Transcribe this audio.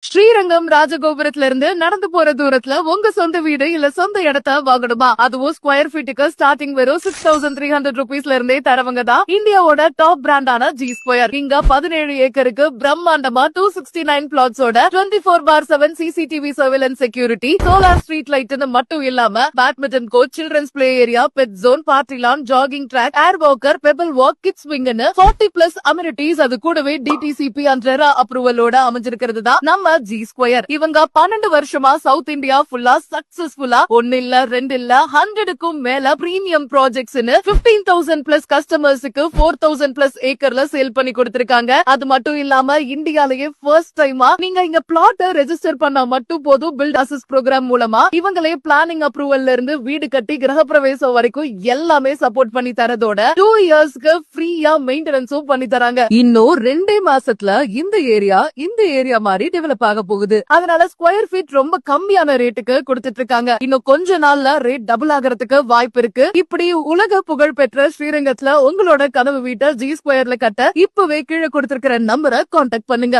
ஸ்ரீரங்கம் ராஜகோபுரத்துல இருந்து நடந்து போற தூரத்துல உங்க சொந்த வீடு இல்ல சொந்த இடத்த வாங்கணுமா? அதுவும் ஸ்கொயர் ஃபீட்டுக்கு ஸ்டார்டிங் வெறும் 6300 ருபீஸ்ல இருந்தே தரவங்க தான் இந்தியாவோட டாப் பிராண்டான ஜி ஸ்கொயர். இங்க 17 ஏக்கருக்கு பிரம்மாண்டமா 269 பிளாட்ஸோட 24/7 CCTV surveillance security, solar street லைட்னு மட்டும் இல்லாம badminton court, children's play area, pet zone, party lawn, jogging track, air walker, pebble walk, kids விங்னு 40+ அம்யூனிட்டிஸ், அது கூடவே டிடிசிபி அண்ட் ரெரா அப்ரூவலோட அமைஞ்சிருக்கிறது தான் நம்ம ஜி ஸ்கொயர். இவங்க 12 வருஷமா சவுத் இந்தியா ஃபுல்லா சக்சஸ்ஃபுல்லா 1 இல்ல 2 இல்ல 100க்கும் மேல பிரீமியம் ப்ராஜெக்ட்ஸ் 15,000+ கஸ்டமர்ஸுக்கு 4,000+ ஏக்கர்ல சேல் பண்ணி கொடுத்திருக்காங்க. அது மட்டும் இல்லாம இந்தியாலயே ஃபர்ஸ்ட் டைமா நீங்க இங்க பிளாட் ரெஜிஸ்டர் பண்ணா மட்டும் போதும் பில்ட் அசஸ் ப்ரோக்ராம் மூலமா இவங்களே பிளானிங் அப்ரூவல்ல இருந்து வீடு கட்டி கிரகப்பிரவேசம் வரைக்கும் எல்லாமே சப்போர்ட் பண்ணி தரதோட 2 இயர்ஸ்க்கு ஃப்ரீயா மெயின்டெனன்ஸும் பண்ணி தராங்க. இன்னும் 2 மாசத்துல இந்த ஏரியா மாதிரி டெவலப் ஆக போகுது. அதனால ஸ்கொயர் ஃபீட் ரொம்ப கம்மியான ரேட்டுக்கு கொடுத்துட்டு இருக்காங்க. இன்னும் கொஞ்ச நாள்ல ரேட் டபுள் ஆகிறதுக்கு வாய்ப்பு இருக்கு. இப்படி உலக புகழ் பெற்ற ஸ்ரீரங்கத்துல உங்களோட கனவு வீட்டை ஜி ஸ்கொயர்ல கட்ட இப்பவே கீழே கொடுத்திருக்கிற நம்பரை கான்டாக்ட் பண்ணுங்க.